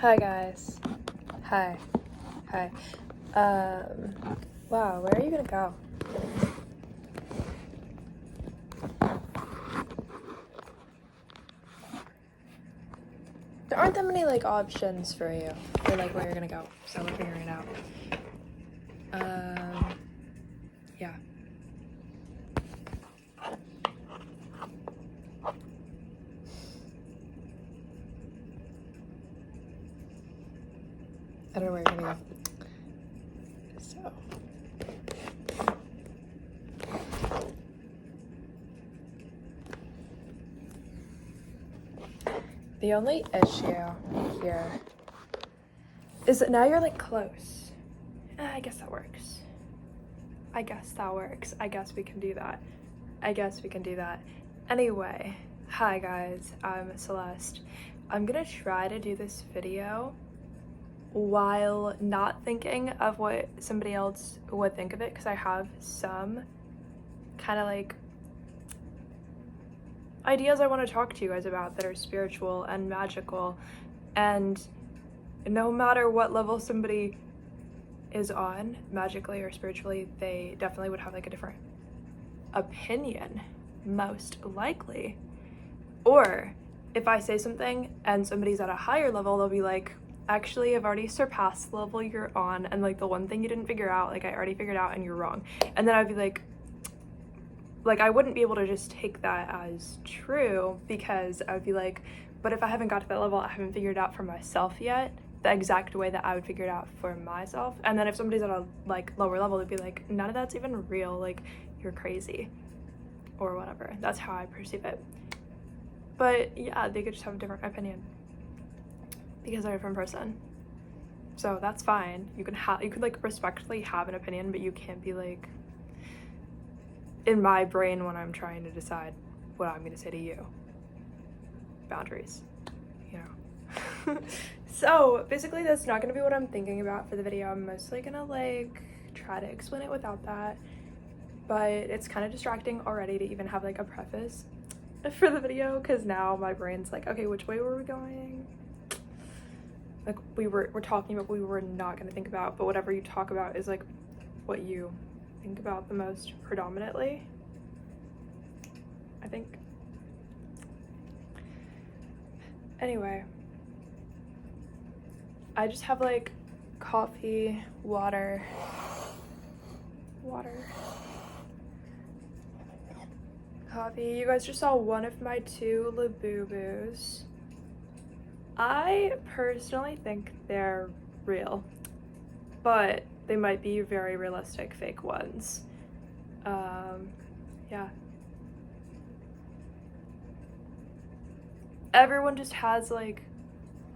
Hi guys. Hi. Hi. Wow, where are you gonna go? There aren't that many like options for you for like where you're gonna go, so we're figuring it out. Yeah. I don't know where you're gonna go. So. The only issue here is that now you're like close. I guess that works. I guess we can do that. Anyway, hi guys, I'm Celeste. I'm gonna try to do this video while not thinking of what somebody else would think of it, because I have some kind of like ideas I want to talk to you guys about that are spiritual and magical, and no matter what level somebody is on magically or spiritually, they definitely would have like a different opinion, most likely. Or if I say something and somebody's at a higher level, they'll be like, actually, I've already surpassed the level you're on, and like the one thing you didn't figure out, like I already figured out and you're wrong. And then I'd be like I wouldn't be able to just take that as true, because I would be like, but if I haven't got to that level, I haven't figured it out for myself yet, the exact way that I would figure it out for myself. And then if somebody's at a like lower level, they'd be like, none of that's even real, like you're crazy or whatever. That's how I perceive it. But yeah, they could just have a different opinion because they're a different person. So that's fine. You could like respectfully have an opinion, but you can't be like in my brain when I'm trying to decide what I'm gonna say to you. Boundaries, you know. So basically that's not gonna be what I'm thinking about for the video. I'm mostly gonna like try to explain it without that, but it's kind of distracting already to even have like a preface for the video, because now my brain's like, okay, which way were we going? Like we're talking about what we were not going to think about, but whatever you talk about is like what you think about the most predominantly, I think. Anyway, I just have like coffee, water, coffee. You guys just saw one of my 2 Labubus. I personally think they're real, but they might be very realistic fake ones. Yeah. Everyone just has like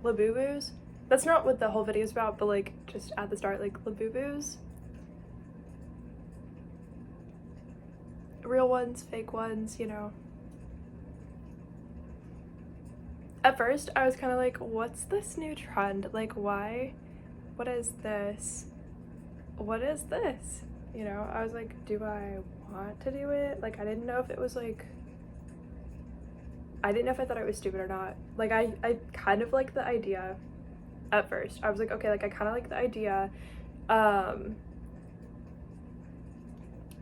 Labubus. That's not what the whole video is about, but like just at the start, like Labubus. Real ones, fake ones, you know. At first, I was kind of like, what's this new trend? Like, why? What is this? What is this? You know, I was like, do I want to do it? Like, I didn't know if it was like, I didn't know if I thought it was stupid or not. Like, I kind of like the idea at first. I was like, okay, like, I kind of like the idea.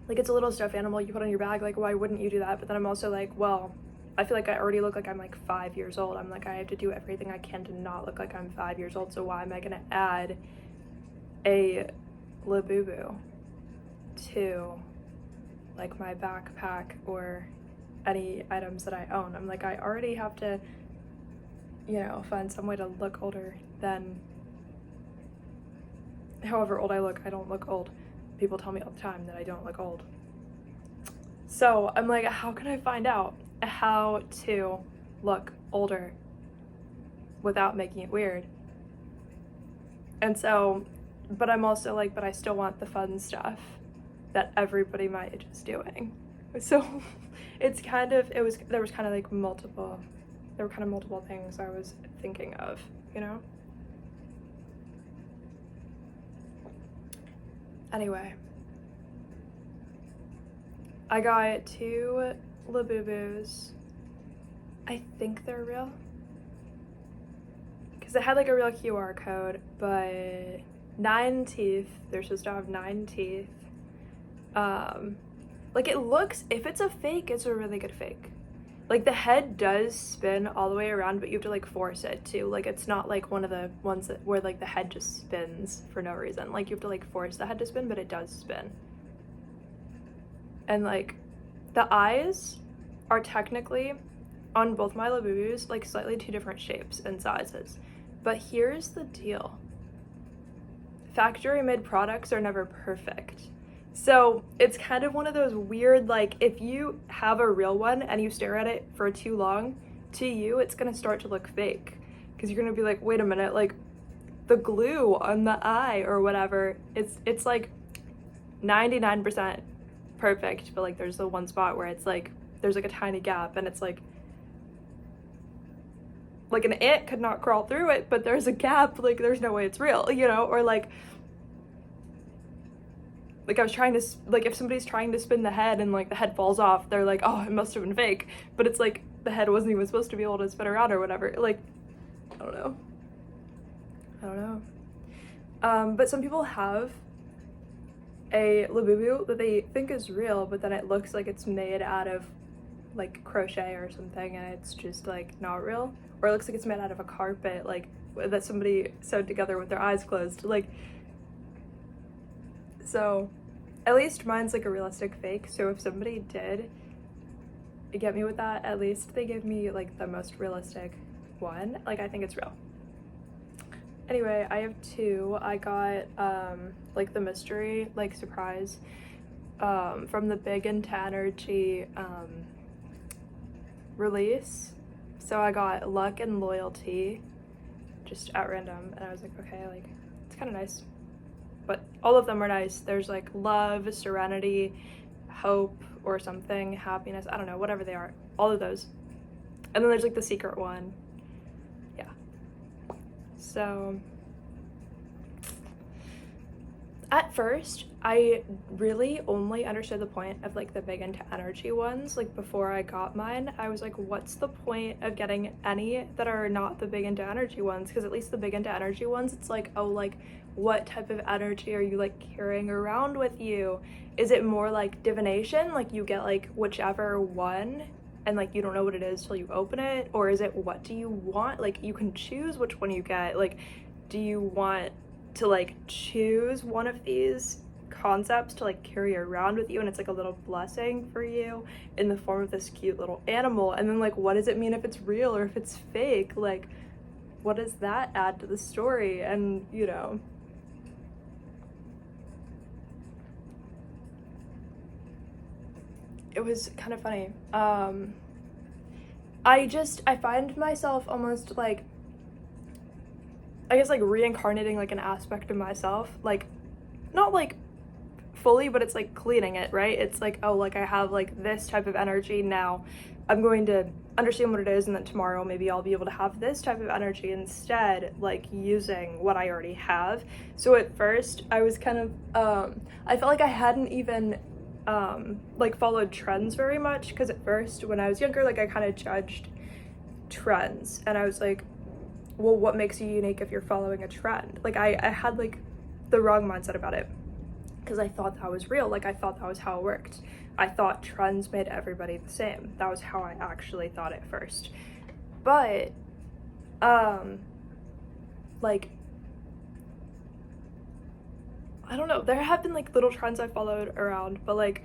Like, it's a little stuffed animal you put on your bag. Like, why wouldn't you do that? But then I'm also like, well, I feel like I already look like I'm like 5 years old. I'm like, I have to do everything I can to not look like I'm 5 years old. So why am I gonna add a Labubu to like my backpack or any items that I own? I'm like, I already have to, you know, find some way to look older than however old I look. I don't look old. People tell me all the time that I don't look old. So I'm like, how can I find out how to look older without making it weird? And so, but I'm also like, but I still want the fun stuff that everybody my age is doing. So it's kind of, there were kind of multiple things I was thinking of, you know? Anyway, I got 2 Labubus. I think they're real, because because it had like a real QR code, but 9 teeth. They're supposed to have 9 teeth. Like it looks, if it's a fake, it's a really good fake. Like the head does spin all the way around, but you have to like force it to. Like it's not like one of the ones that where like the head just spins for no reason. Like you have to like force the head to spin, but it does spin. And like the eyes are technically on both my Labubus like slightly 2 different shapes and sizes. But here's the deal. Factory made products are never perfect. So it's kind of one of those weird, like if you have a real one and you stare at it for too long, to you it's gonna start to look fake. Because you're gonna be like, wait a minute, like the glue on the eye or whatever, it's like 99% perfect, but like there's the one spot where it's like there's like a tiny gap and it's like an ant could not crawl through it, but there's a gap, like there's no way it's real, you know? Or like I was trying to, like if somebody's trying to spin the head and like the head falls off, they're like, oh, it must have been fake, but it's like the head wasn't even supposed to be able to spin around or whatever. Like I don't know. But some people have a Labubu that they think is real, but then it looks like it's made out of like crochet or something, and it's just like not real. Or it looks like it's made out of a carpet, like that somebody sewed together with their eyes closed. Like, so at least mine's like a realistic fake. So if somebody did get me with that, at least they give me like the most realistic one. Like I think it's real. Anyway, I have 2. I got like the mystery like surprise from the Big Into Energy release. So I got Luck and Loyalty just at random, and I was like, okay, like it's kind of nice. But all of them are nice. There's like love, serenity, hope or something, happiness, I don't know, whatever they are, all of those. And then there's like the secret one. Yeah. So at first, I really only understood the point of like the Big Into Energy ones. Like before I got mine, I was like, what's the point of getting any that are not the Big Into Energy ones? Because at least the Big Into Energy ones, it's like, oh, like what type of energy are you like carrying around with you? Is it more like divination? Like you get like whichever one and like you don't know what it is till you open it? Or is it what do you want? Like you can choose which one you get. Like do you want to like choose one of these concepts to like carry around with you, and it's like a little blessing for you in the form of this cute little animal? And then like what does it mean if it's real or if it's fake? Like what does that add to the story? And you know, it was kind of funny. I find myself almost like, I guess like reincarnating like an aspect of myself, like not like fully, but it's like cleaning it, right? It's like, oh, like I have like this type of energy now, I'm going to understand what it is, and then tomorrow maybe I'll be able to have this type of energy instead, like using what I already have. So at first I was kind of I felt like I hadn't even like followed trends very much, because at first when I was younger, like I kind of judged trends, and I was like, well, what makes you unique if you're following a trend? Like I had like the wrong mindset about it, because I thought that was real. Like I thought that was how it worked. I thought trends made everybody the same. That was how I actually thought at first. But like I don't know, there have been like little trends I followed around, but like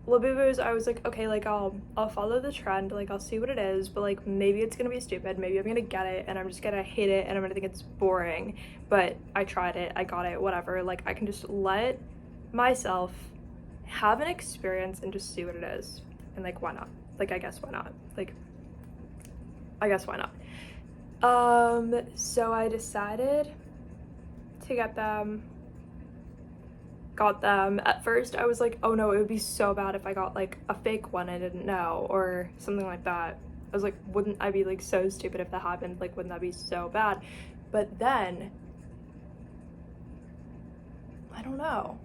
Labubus, I was like, okay, like I'll follow the trend, like I'll see what it is, but like maybe it's gonna be stupid, maybe I'm gonna get it and I'm just gonna hate it and I'm gonna think it's boring, but I tried it, I got it, whatever. Like I can just let myself have an experience and just see what it is, and like why not? Like I guess why not? Like I guess why not? So I decided to get them. Got them. At first I was like, oh no, it would be so bad if I got like a fake one I didn't know or something like that. I was like, wouldn't I be like so stupid if that happened? Like wouldn't that be so bad? But then I don't know,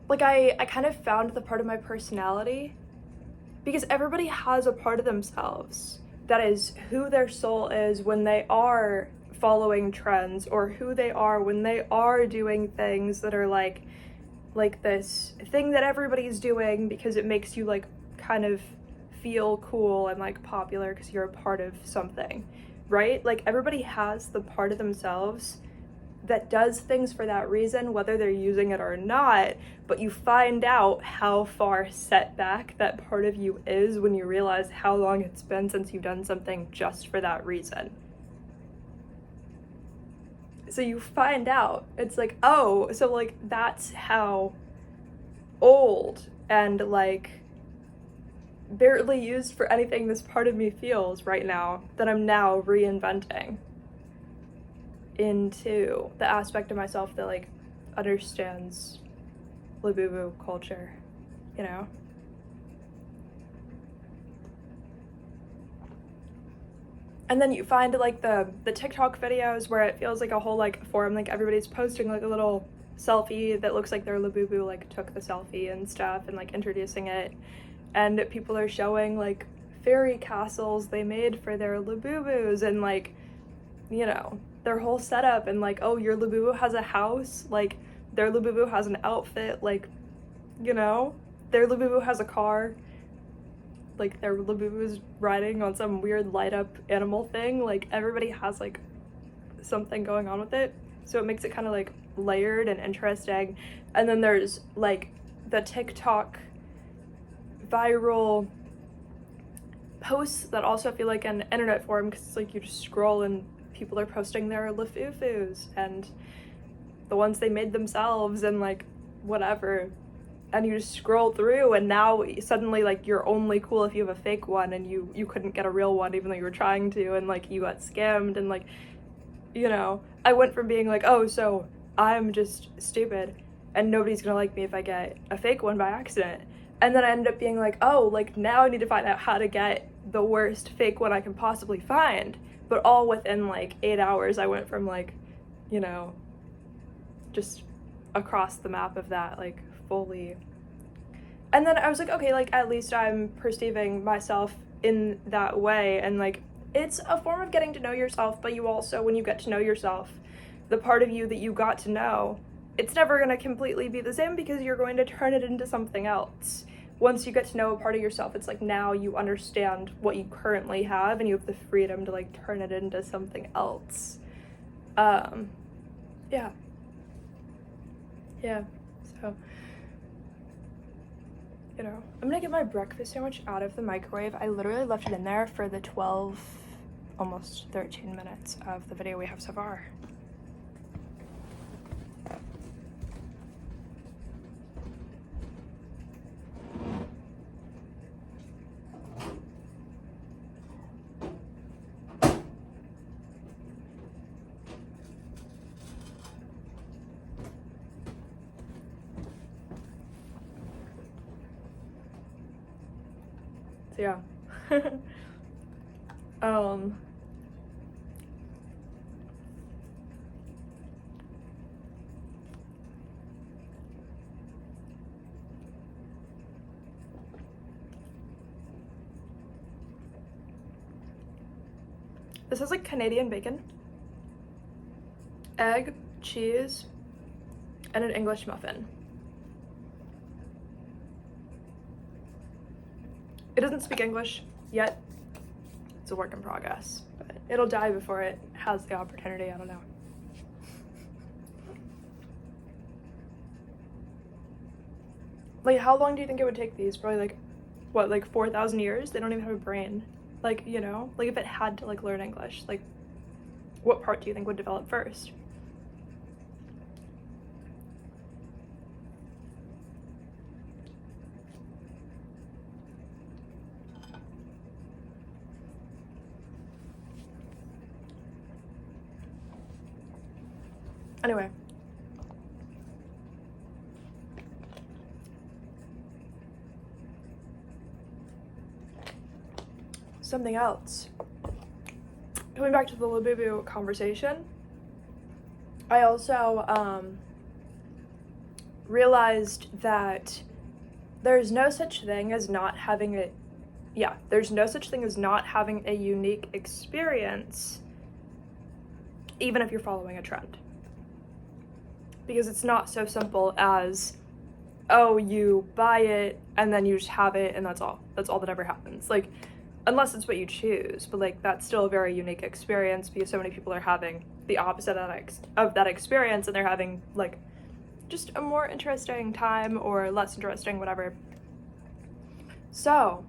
like I kind of found the part of my personality, because everybody has a part of themselves that is who their soul is when they are following trends, or who they are when they are doing things that are like this thing that everybody's doing because it makes you like kind of feel cool and like popular because you're a part of something, right? Like everybody has the part of themselves that does things for that reason, whether they're using it or not, but you find out how far set back that part of you is when you realize how long it's been since you've done something just for that reason. So you find out, it's like, oh, so like that's how old and like barely used for anything this part of me feels right now that I'm now reinventing into the aspect of myself that like understands Labubu culture, you know? And then you find like the TikTok videos where it feels like a whole like forum, like everybody's posting like a little selfie that looks like their Labubu like took the selfie and stuff and like introducing it, and people are showing like fairy castles they made for their Labubus and like, you know, their whole setup, and like, oh, your Labubu has a house, like their Labubu has an outfit, like, you know, their Labubu has a car, like their Labubu is riding on some weird light up animal thing. Like everybody has like something going on with it, so it makes it kind of like layered and interesting. And then there's like the TikTok viral posts that also feel like an internet forum because it's like you just scroll and people are posting their Lafufus and the ones they made themselves and like whatever, and you just scroll through and now suddenly like you're only cool if you have a fake one, and you couldn't get a real one even though you were trying to, and like you got scammed, and like, you know, I went from being like, oh, so I'm just stupid and nobody's gonna like me if I get a fake one by accident, and then I ended up being like, oh, like now I need to find out how to get the worst fake one I can possibly find. But all within like 8 hours, I went from like, you know, just across the map of that, like fully. And then I was like, okay, like at least I'm perceiving myself in that way. And like, it's a form of getting to know yourself, but you also, when you get to know yourself, the part of you that you got to know, it's never going to completely be the same because you're going to turn it into something else. Once you get to know a part of yourself, it's like now you understand what you currently have and you have the freedom to like turn it into something else. Yeah. So, you know, I'm gonna get my breakfast sandwich out of the microwave. I literally left it in there for the 12, almost 13 minutes of the video we have so far. Yeah. This is like Canadian bacon, egg, cheese, and an English muffin. It doesn't speak English yet. It's a work in progress, but it'll die before it has the opportunity. I don't know. Like, how long do you think it would take these? Probably like, what, like 4,000 years? They don't even have a brain. Like, you know, like if it had to like learn English, like what part do you think would develop first? Anyway. Something else. Coming back to the Labubu conversation, I also realized that there's no such thing as not having it yeah, there's no such thing as not having a unique experience, even if you're following a trend. Because it's not so simple as, oh, you buy it and then you just have it and that's all that ever happens. Like, unless it's what you choose, but like that's still a very unique experience because so many people are having the opposite of that experience, and they're having like just a more interesting time or less interesting, whatever. So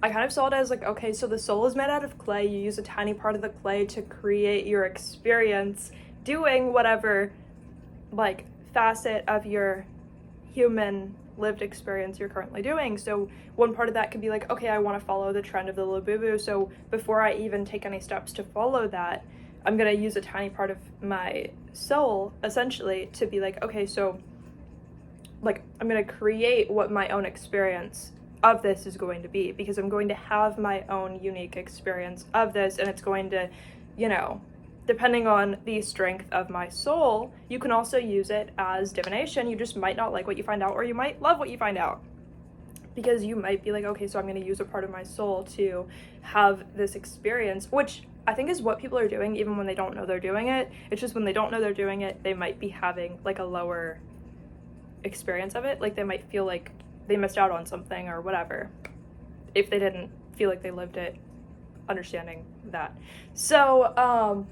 I kind of saw it as like, okay, so the soul is made out of clay. You use a tiny part of the clay to create your experience doing whatever like facet of your human lived experience you're currently doing. So one part of that could be like, okay, I want to follow the trend of the Labubu, so before I even take any steps to follow that, I'm going to use a tiny part of my soul essentially to be like, okay, so like I'm going to create what my own experience of this is going to be, because I'm going to have my own unique experience of this, and it's going to, you know, depending on the strength of my soul, you can also use it as divination. You just might not like what you find out, or you might love what you find out. Because you might be like, okay, so I'm going to use a part of my soul to have this experience, which I think is what people are doing even when they don't know they're doing it. It's just when they don't know they're doing it, they might be having like a lower experience of it. Like they might feel like they missed out on something or whatever if they didn't feel like they lived it, understanding that. So,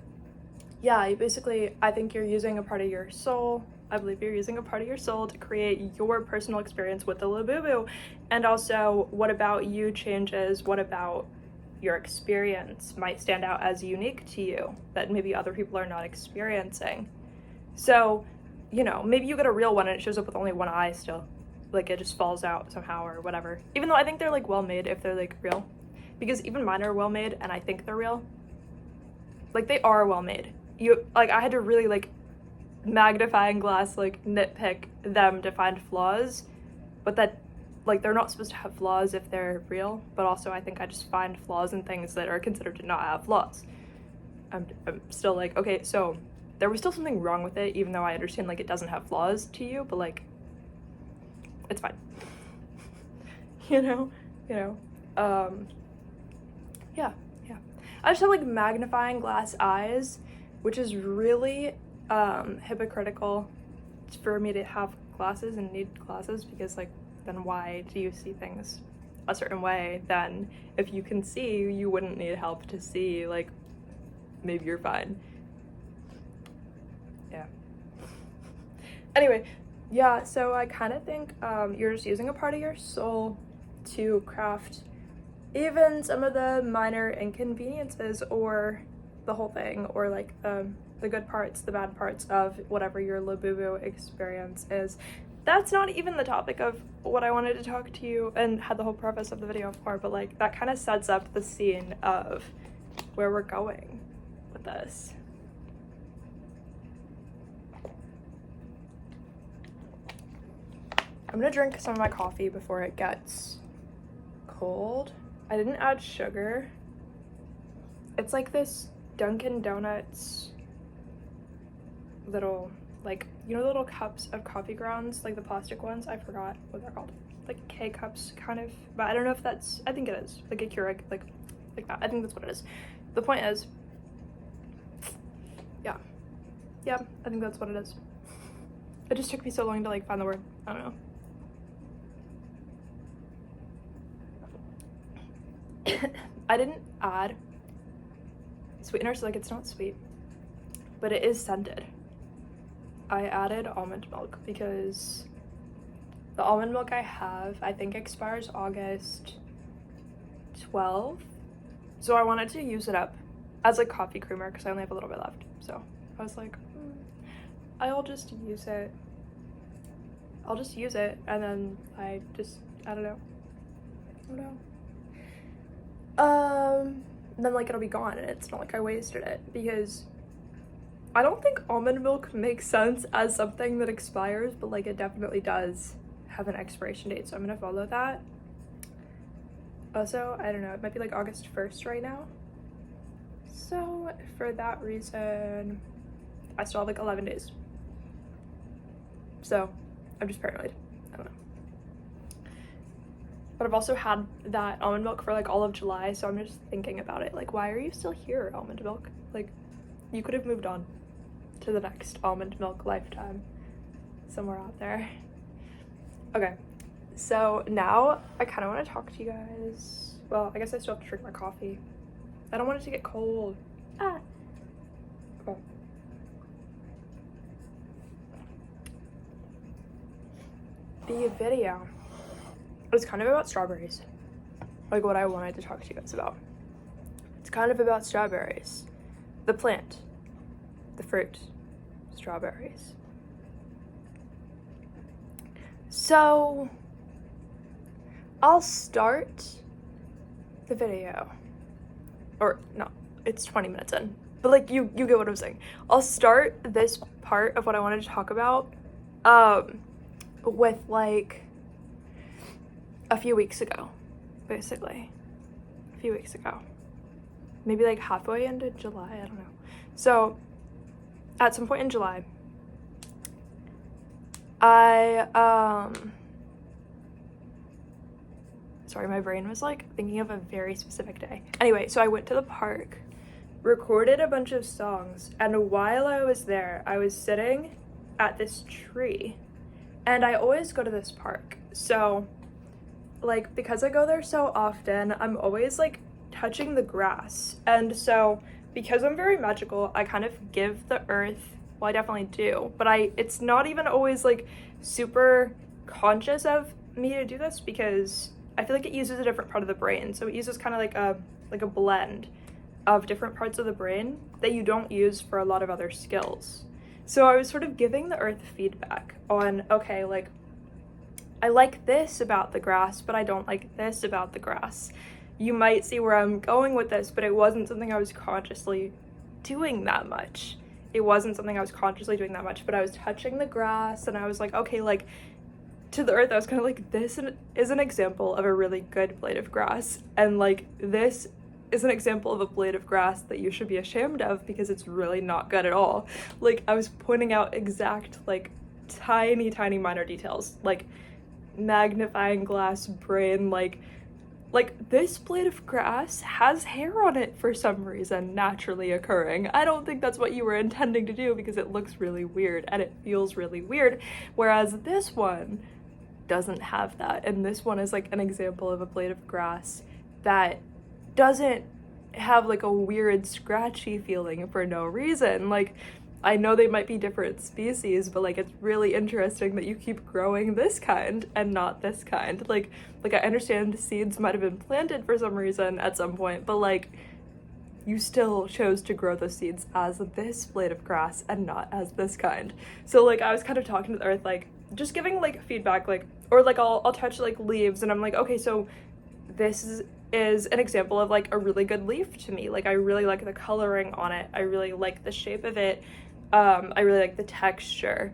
yeah, basically, I think you're using a part of your soul. I believe you're using a part of your soul to create your personal experience with the Labubu. And also, what about you changes? What about your experience might stand out as unique to you that maybe other people are not experiencing? So, you know, maybe you get a real one and it shows up with only one eye still. Like, it just falls out somehow or whatever. Even though I think they're, like, well-made if they're, like, real. Because even mine are well-made and I think they're real. Like, they are well-made. Like, I had to really like magnifying glass like nitpick them to find flaws, but that like they're not supposed to have flaws if they're real. But also I think I just find flaws in things that are considered to not have flaws. I'm still like, okay, so there was still something wrong with it, even though I understand like it doesn't have flaws to you, but like it's fine. you know yeah I just have like magnifying glass eyes, which is really hypocritical for me to have glasses and need glasses, because like then why do you see things a certain way? Then if you can see, you wouldn't need help to see. Like maybe you're fine. Yeah. Anyway, yeah, so I kind of think you're just using a part of your soul to craft even some of the minor inconveniences or the whole thing, or like the good parts, the bad parts of whatever your Labubu experience is. That's not even the topic of what I wanted to talk to you and had the whole purpose of the video for, but like that kind of sets up the scene of where we're going with this. I'm gonna drink some of my coffee before it gets cold. I didn't add sugar. It's like this Dunkin' Donuts little, like, you know, the little cups of coffee grounds, like the plastic ones? I forgot what they're called. Like K-cups, kind of. But I don't know if that's, I think it is. Like a Keurig, like that. I think that's what it is. The point is, yeah, I think that's what it is. It just took me so long to like find the word. I don't know. I didn't add sweetener, so like it's not sweet, but it is scented. I added almond milk because the almond milk I have, I think, expires August 12th, so I wanted to use it up as like coffee creamer because I only have a little bit left. So I was like, I'll just use it, and then I don't know. Then like it'll be gone, and it's not like I wasted it, because I don't think almond milk makes sense as something that expires, but like it definitely does have an expiration date, so I'm gonna follow that. Also, I don't know, it might be like August 1st right now, so for that reason I still have like 11 days, so I'm just paranoid. I don't know. But I've also had that almond milk for like all of July, so I'm just thinking about it. Like, why are you still here, almond milk? Like, you could have moved on to the next almond milk lifetime somewhere out there. Okay, so now I kind of want to talk to you guys. Well, I guess I still have to drink my coffee. I don't want it to get cold. Ah. Okay. The video was kind of about strawberries. Like what I wanted to talk to you guys about. It's kind of about strawberries. The plant. The fruit. Strawberries. So, I'll start the video. Or, no, it's 20 minutes in. But, like, you get what I'm saying. I'll start this part of what I wanted to talk about with, like, a few weeks ago, basically. A few weeks ago. Maybe, like, halfway into July, I don't know. So, at some point in July, sorry, my brain was like thinking of a very specific day. Anyway, so I went to the park, recorded a bunch of songs, and while I was there, I was sitting at this tree, and I always go to this park. So, like, because I go there so often, I'm always like touching the grass. And so, because I'm very magical, I kind of give the earth, well, I definitely do, but it's not even always like super conscious of me to do this, because I feel like it uses a different part of the brain. So it uses kind of like a blend of different parts of the brain that you don't use for a lot of other skills. So I was sort of giving the earth feedback on, okay, like, I like this about the grass, but I don't like this about the grass. You might see where I'm going with this, but it wasn't something I was consciously doing that much. It wasn't something I was consciously doing that much, but I was touching the grass, and I was like, okay, like, to the earth, I was kind of like, this is an example of a really good blade of grass, and like, this is an example of a blade of grass that you should be ashamed of because it's really not good at all. Like, I was pointing out exact, like, tiny minor details, like magnifying glass brain, like this blade of grass has hair on it for some reason, naturally occurring. I don't think that's what you were intending to do because it looks really weird and it feels really weird, whereas this one doesn't have that. And this one is like an example of a blade of grass that doesn't have like a weird scratchy feeling for no reason. Like, I know they might be different species, but like, it's really interesting that you keep growing this kind and not this kind. Like I understand seeds might have been planted for some reason at some point, but like, you still chose to grow those seeds as this blade of grass and not as this kind. So like, I was kind of talking to the earth, like just giving like feedback, like, or like I'll touch like leaves and I'm like, okay, so this is an example of like a really good leaf to me. Like, I really like the coloring on it. I really like the shape of it. I really like the texture.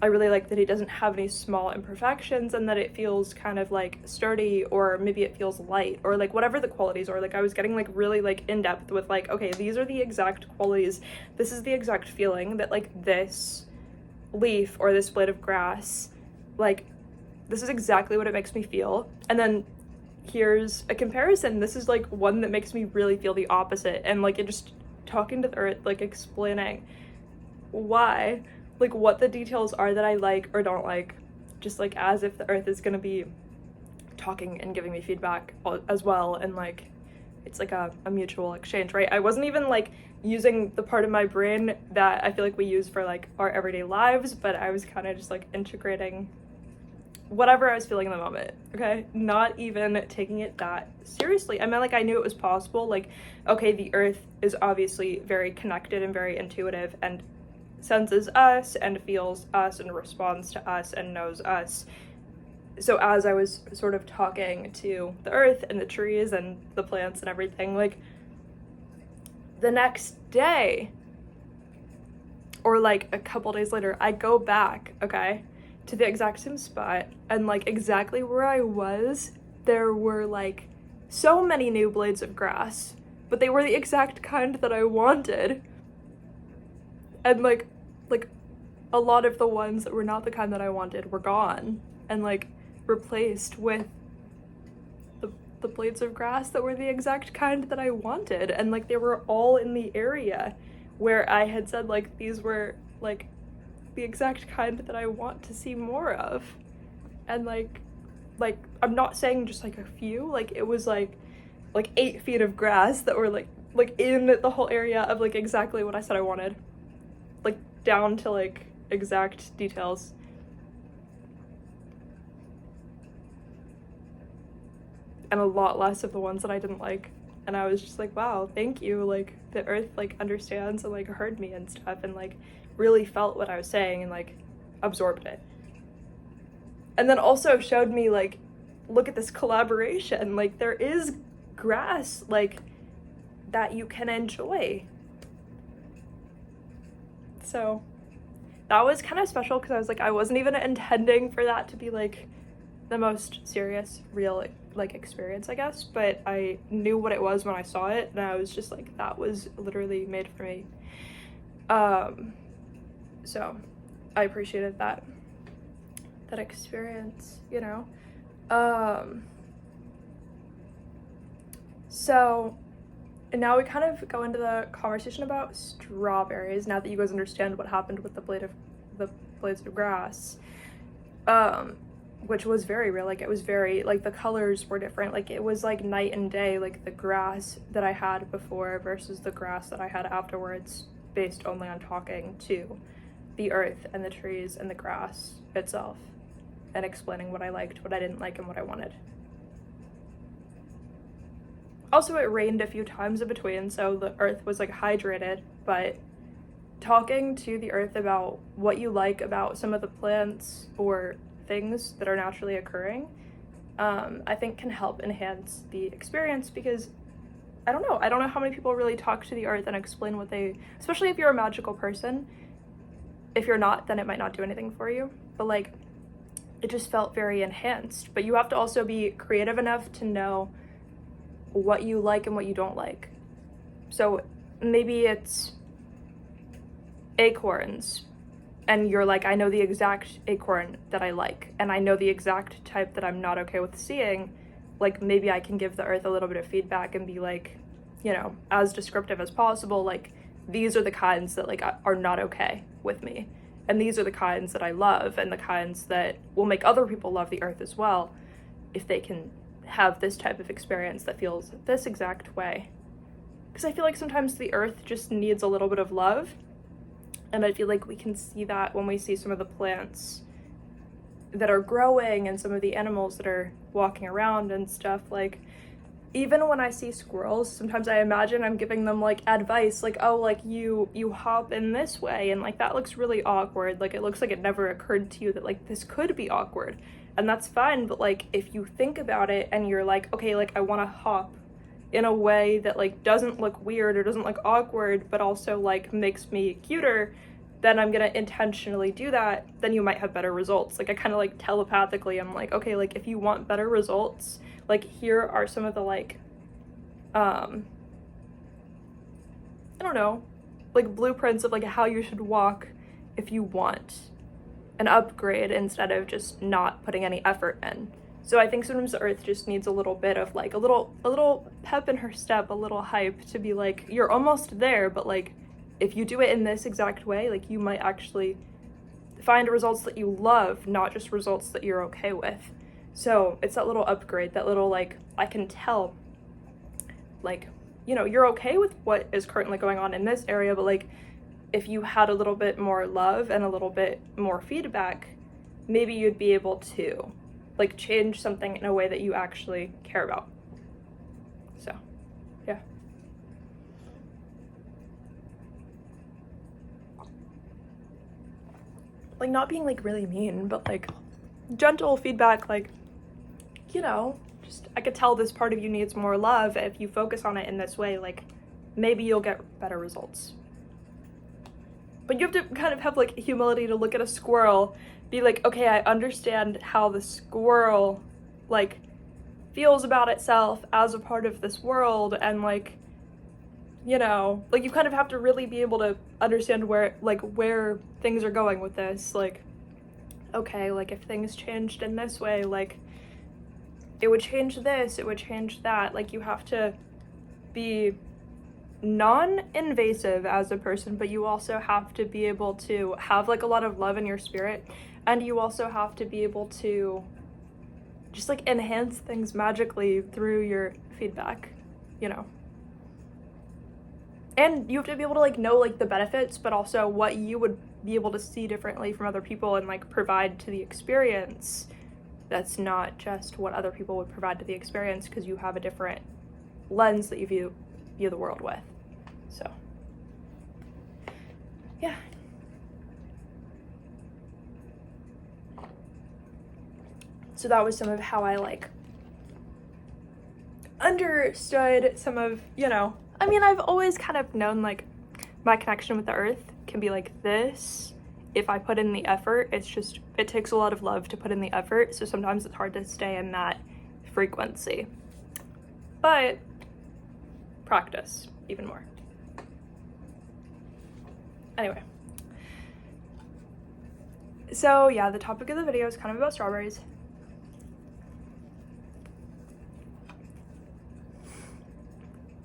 I really like that it doesn't have any small imperfections and that it feels kind of like sturdy, or maybe it feels light, or like whatever the qualities are. Like, I was getting like really like in depth with like, okay, these are the exact qualities. This is the exact feeling that like this leaf or this blade of grass, like, this is exactly what it makes me feel. And then here's a comparison. This is like one that makes me really feel the opposite. And like, it just talking to the earth, like explaining why, like what the details are that I like or don't like, just like as if the earth is gonna be talking and giving me feedback as well. And like, it's like a mutual exchange, right? I wasn't even like using the part of my brain that I feel like we use for like our everyday lives, but I was kind of just like integrating whatever I was feeling in the moment, okay? Not even taking it that seriously. I mean, like, I knew it was possible. Like, okay, the earth is obviously very connected and very intuitive and senses us and feels us and responds to us and knows us. So as I was sort of talking to the earth and the trees and the plants and everything, like, the next day, or like a couple days later, I go back, okay, to the exact same spot, and like exactly where I was, there were like so many new blades of grass, but they were the exact kind that I wanted. And like a lot of the ones that were not the kind that I wanted were gone and like replaced with the blades of grass that were the exact kind that I wanted, and like they were all in the area where I had said like these were like the exact kind that I want to see more of. And like I'm not saying just like a few, like it was like 8 feet of grass that were like in the whole area of like exactly what I said I wanted, like down to like exact details. And a lot less of the ones that I didn't like. And I was just like, wow, thank you. Like the earth like understands and like heard me and stuff, and like really felt what I was saying and like absorbed it. And then also showed me like, look at this collaboration. Like there is grass like that you can enjoy. So that was kind of special because I was like, I wasn't even intending for that to be like the most serious, real like experience, I guess, but I knew what it was when I saw it, and I was just like, that was literally made for me. So I appreciated that experience, you know. So and now we kind of go into the conversation about strawberries, now that you guys understand what happened with the blades of grass, which was very real. Like it was very, like the colors were different. Like it was like night and day, like the grass that I had before versus the grass that I had afterwards, based only on talking to the earth and the trees and the grass itself and explaining what I liked, what I didn't like, and what I wanted. Also, it rained a few times in between, so the earth was like hydrated, but talking to the earth about what you like about some of the plants or things that are naturally occurring, I think can help enhance the experience, because I don't know how many people really talk to the earth and explain what they, especially if you're a magical person. If you're not, then it might not do anything for you, but like it just felt very enhanced. But you have to also be creative enough to know what you like and what you don't like. So maybe it's acorns, and you're like, I know the exact acorn that I like, and I know the exact type that I'm not okay with seeing. Like maybe I can give the earth a little bit of feedback and be like, you know, as descriptive as possible, like these are the kinds that like are not okay with me, and these are the kinds that I love, and the kinds that will make other people love the earth as well if they can have this type of experience that feels this exact way. Because I feel like sometimes the earth just needs a little bit of love, and I feel like we can see that when we see some of the plants that are growing and some of the animals that are walking around and stuff. Like even when I see squirrels, sometimes I imagine I'm giving them like advice, like, oh, like you hop in this way, and like that looks really awkward. Like it looks like it never occurred to you that like this could be awkward, and that's fine. But like if you think about it and you're like, okay, like I want to hop in a way that like doesn't look weird or doesn't look awkward, but also like makes me cuter, then I'm gonna intentionally do that. Then you might have better results. Like I kind of like telepathically, I'm like, okay, like if you want better results, like here are some of the like, I don't know, like blueprints of like how you should walk if you want an upgrade instead of just not putting any effort in. So I think sometimes the earth just needs a little bit of like a little pep in her step, a little hype to be like, you're almost there, but like if you do it in this exact way, like you might actually find results that you love, not just results that you're okay with. So it's that little upgrade, that little like, I can tell, like, you know, you're okay with what is currently going on in this area, but like if you had a little bit more love and a little bit more feedback, maybe you'd be able to like change something in a way that you actually care about. So yeah. Like not being like really mean, but like gentle feedback, like, you know, just I could tell this part of you needs more love. If you focus on it in this way, like maybe you'll get better results. But you have to kind of have like humility to look at a squirrel, be like, okay, I understand how the squirrel like feels about itself as a part of this world, and like, you know, like you kind of have to really be able to understand where things are going with this. Like, okay, like if things changed in this way, like it would change this, it would change that. Like, you have to be non-invasive as a person, but you also have to be able to have like a lot of love in your spirit, and you also have to be able to just like enhance things magically through your feedback, you know. And you have to be able to like know like the benefits, but also what you would be able to see differently from other people and like provide to the experience. That's not just what other people would provide to the experience, because you have a different lens that you view the world with. So yeah. So that was some of how I like understood some of, you know, I mean, I've always kind of known like my connection with the earth can be like this. If I put in the effort, it's just, it takes a lot of love to put in the effort. So sometimes it's hard to stay in that frequency, but practice even more. Anyway. So yeah, the topic of the video is kind of about strawberries.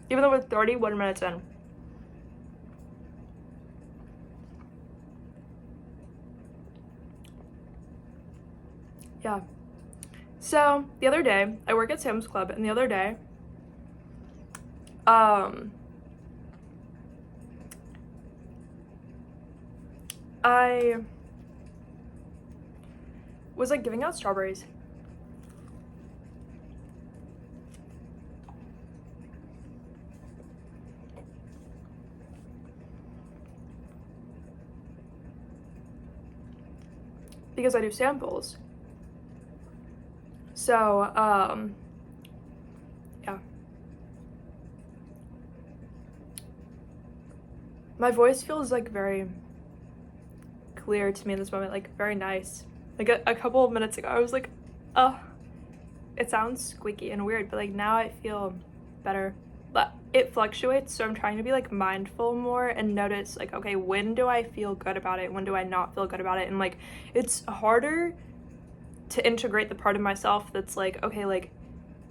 Even though we're 31 minutes in. Yeah. So the other day, I work at Sam's Club, and the other day, I was like giving out strawberries. Because I do samples. So, yeah. My voice feels like very clear to me in this moment, like very nice. Like a couple of minutes ago, I was like, oh, it sounds squeaky and weird, but like now I feel better. But it fluctuates, so I'm trying to be like mindful more and notice like, okay, when do I feel good about it? When do I not feel good about it? And like, it's harder to integrate the part of myself that's like, okay, like,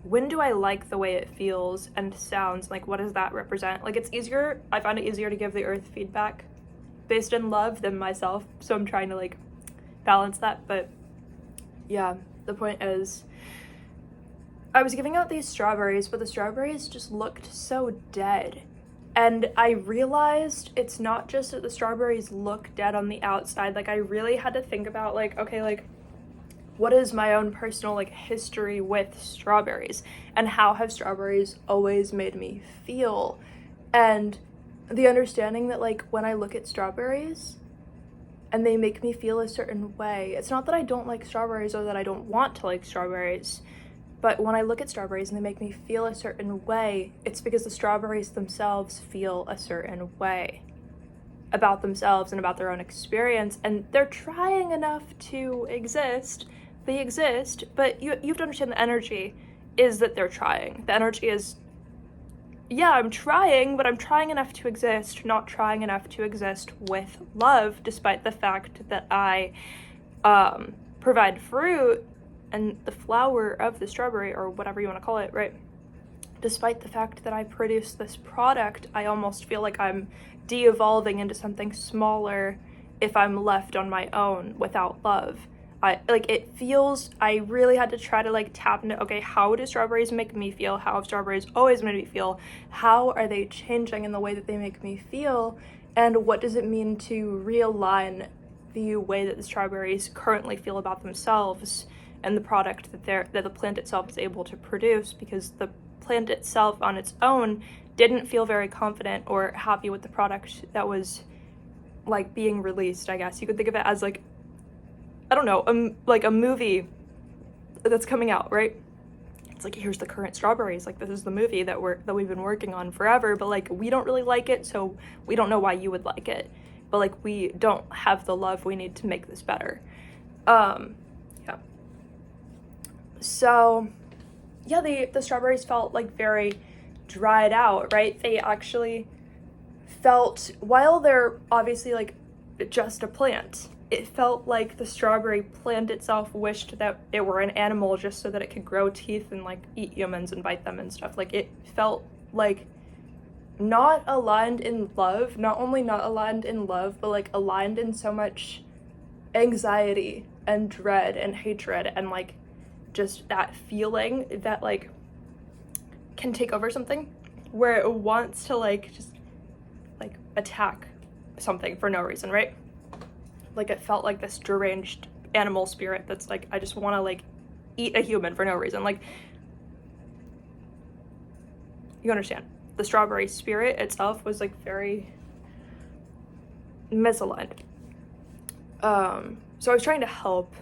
when do I like the way it feels and sounds? Like, what does that represent? Like, it's easier, I find it easier to give the earth feedback based in love than myself. So I'm trying to like balance that. But yeah, the point is, I was giving out these strawberries, but the strawberries just looked so dead. And I realized it's not just that the strawberries look dead on the outside. Like, I really had to think about like, okay, like, what is my own personal like history with strawberries, and how have strawberries always made me feel? And the understanding that like when I look at strawberries and they make me feel a certain way, it's not that I don't like strawberries or that I don't want to like strawberries, but when I look at strawberries and they make me feel a certain way, it's because the strawberries themselves feel a certain way about themselves and about their own experience, and they're trying enough to exist. They exist, but you have to understand the energy is that they're trying. The energy is, yeah, I'm trying, but I'm trying enough to exist, not trying enough to exist with love, despite the fact that I provide fruit and the flower of the strawberry, or whatever you want to call it, right? Despite the fact that I produce this product, I almost feel like I'm de-evolving into something smaller if I'm left on my own without love. I really had to try to like tap into, okay, how do strawberries make me feel? How have strawberries always made me feel? How are they changing in the way that they make me feel? And what does it mean to realign the way that the strawberries currently feel about themselves and the product that the plant itself is able to produce? Because the plant itself on its own didn't feel very confident or happy with the product that was like being released. I guess you could think of it as like, I don't know, like a movie that's coming out, right? It's like, here's the current strawberries, like this is the movie that we've been working on forever, but like we don't really like it, so we don't know why you would like it, but like we don't have the love we need to make this better. Yeah. So yeah, the strawberries felt like very dried out, right? They actually felt, while they're obviously like just a plant. It felt like the strawberry plant itself wished that it were an animal just so that it could grow teeth and like eat humans and bite them and stuff. Like it felt like not aligned in love, not only not aligned in love, but like aligned in so much anxiety and dread and hatred and like just that feeling that like can take over something where it wants to like just like attack something for no reason, right? Like it felt like this deranged animal spirit that's like, I just want to like eat a human for no reason. Like, you understand, the strawberry spirit itself was like very misaligned. So I was trying to help,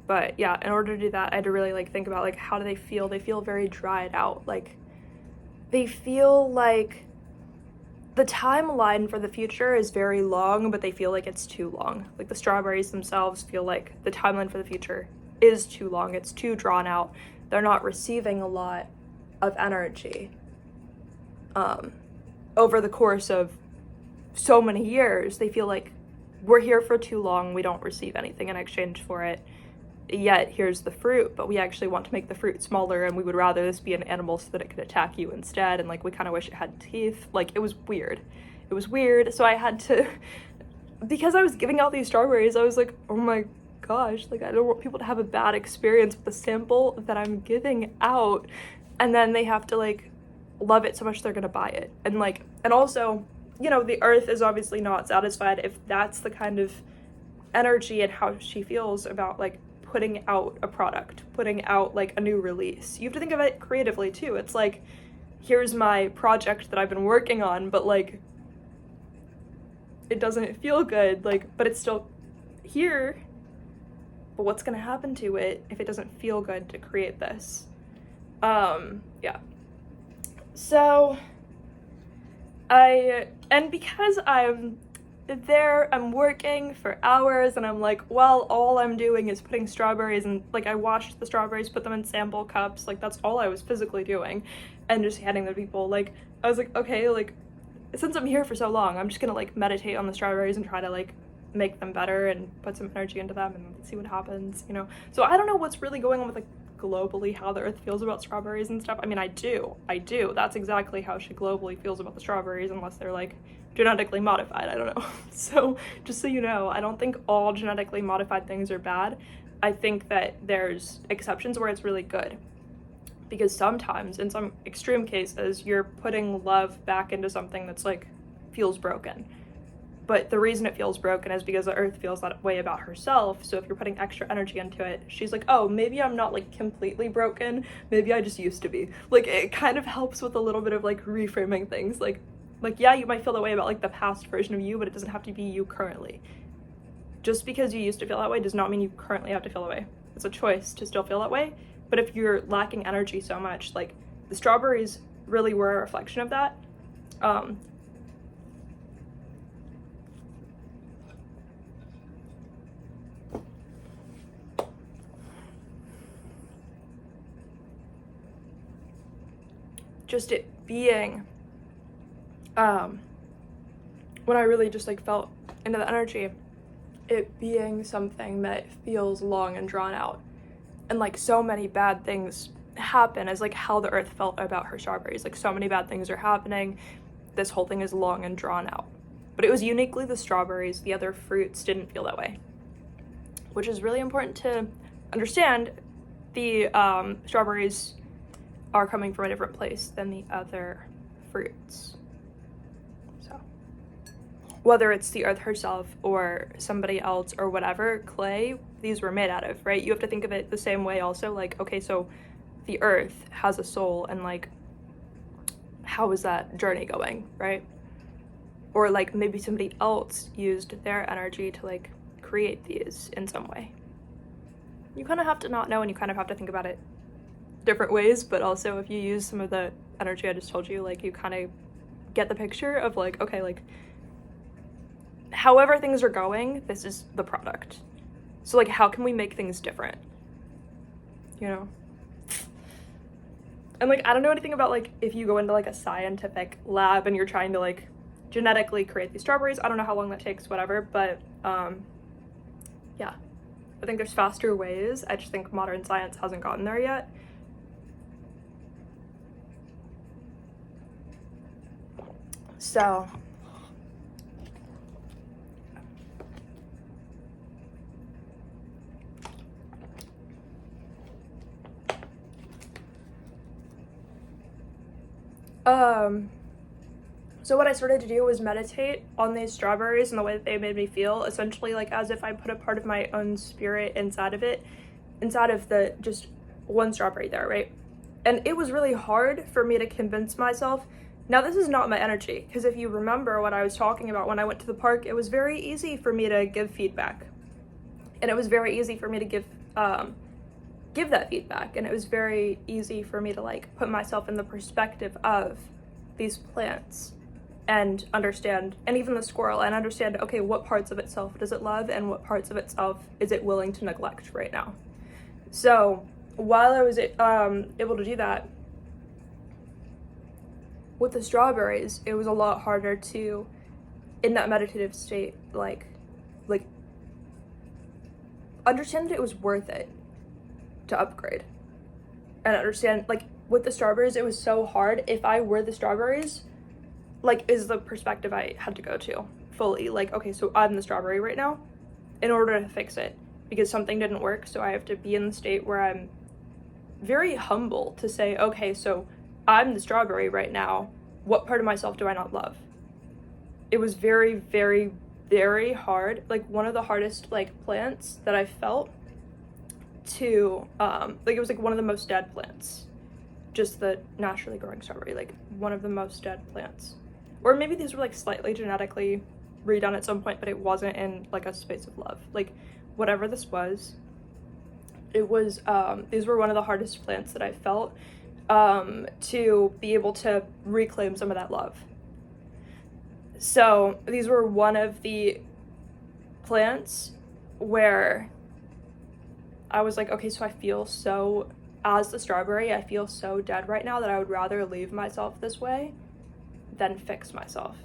but yeah, in order to do that, I had to really like think about like, how do they feel? They feel very dried out. Like they feel like the timeline for the future is very long, but they feel like it's too long. Like the strawberries themselves feel like the timeline for the future is too long. It's too drawn out. They're not receiving a lot of energy over the course of so many years. They feel like we're here for too long. We don't receive anything in exchange for it. Yet here's the fruit, but we actually want to make the fruit smaller, and we would rather this be an animal so that it could attack you instead, and like we kind of wish it had teeth. Like it was weird. So I had to, because I was giving out these strawberries, I was like, oh my gosh, like I don't want people to have a bad experience with the sample that I'm giving out, and then they have to like love it so much they're gonna buy it. And like, and also, you know, the earth is obviously not satisfied if that's the kind of energy and how she feels about like putting out a product, putting out like a new release. You have to think of it creatively too. It's like, here's my project that I've been working on, but like it doesn't feel good, like, but it's still here. But what's gonna happen to it if it doesn't feel good to create this? Yeah. So because I'm there, I'm working for hours, and I'm like, well, all I'm doing is putting strawberries, and like I washed the strawberries, put them in sample cups, like that's all I was physically doing, and just handing them to people. Like I was like, okay, like since I'm here for so long, I'm just gonna like meditate on the strawberries and try to like make them better and put some energy into them and see what happens, you know? So I don't know what's really going on with like globally how the earth feels about strawberries and stuff. I mean, I do. That's exactly how she globally feels about the strawberries, unless they're like genetically modified. I don't know. So just so you know, I don't think all genetically modified things are bad. I think that there's exceptions where it's really good, because sometimes in some extreme cases you're putting love back into something that's like feels broken. But the reason it feels broken is because the earth feels that way about herself. So if you're putting extra energy into it, she's like, oh, maybe I'm not like completely broken, maybe I just used to be. Like it kind of helps with a little bit of like reframing things. Like yeah, you might feel that way about like the past version of you, but it doesn't have to be you currently. Just because you used to feel that way does not mean you currently have to feel that way. It's a choice to still feel that way. But if you're lacking energy so much, like the strawberries really were a reflection of that. Just it being, when I really just like felt into the energy, it being something that feels long and drawn out, and like so many bad things happen as like how the earth felt about her strawberries. Like so many bad things are happening, this whole thing is long and drawn out. But it was uniquely the strawberries. The other fruits didn't feel that way, which is really important to understand. The strawberries are coming from a different place than the other fruits. So whether it's the earth herself or somebody else or whatever clay these were made out of, right? You have to think of it the same way also. Like, okay, so the earth has a soul, and like how is that journey going, right? Or like maybe somebody else used their energy to like create these in some way. You kind of have to not know, and you kind of have to think about it different ways, but also if you use some of the energy I just told you, like you kind of get the picture of like, okay, like however things are going, this is the product. So like how can we make things different, you know? And like I don't know anything about like if you go into like a scientific lab and you're trying to like genetically create these strawberries. I don't know how long that takes, whatever, but yeah, I think there's faster ways. I just think modern science hasn't gotten there yet. So so what I started to do was meditate on these strawberries and the way that they made me feel, essentially like as if I put a part of my own spirit inside of it, inside of the just one strawberry there, right? And it was really hard for me to convince myself. Now, this is not my energy, because if you remember what I was talking about when I went to the park, it was very easy for me to give feedback. And it was very easy for me to give that feedback. And it was very easy for me to like put myself in the perspective of these plants and understand, and even the squirrel, and understand, okay, what parts of itself does it love and what parts of itself is it willing to neglect right now? So while I was able to do that, with the strawberries, it was a lot harder to, in that meditative state, like understand that it was worth it to upgrade. And understand, like, with the strawberries, it was so hard. If I were the strawberries, like, is the perspective I had to go to fully. Like, okay, so I'm the strawberry right now in order to fix it because something didn't work. So I have to be in the state where I'm very humble to say, okay, so I'm the strawberry right now. What part of myself do I not love? It was very, very, very hard. Like, one of the hardest, like, plants that I felt to, like, it was, like, one of the most dead plants. Just the naturally growing strawberry, like, one of the most dead plants. Or maybe these were, like, slightly genetically redone at some point, but it wasn't in, like, a space of love. Like, whatever this was, it was, these were one of the hardest plants that I felt, to be able to reclaim some of that love. So these were one of the plants where I was like, okay, so I feel so, as the strawberry, I feel so dead right now that I would rather leave myself this way than fix myself.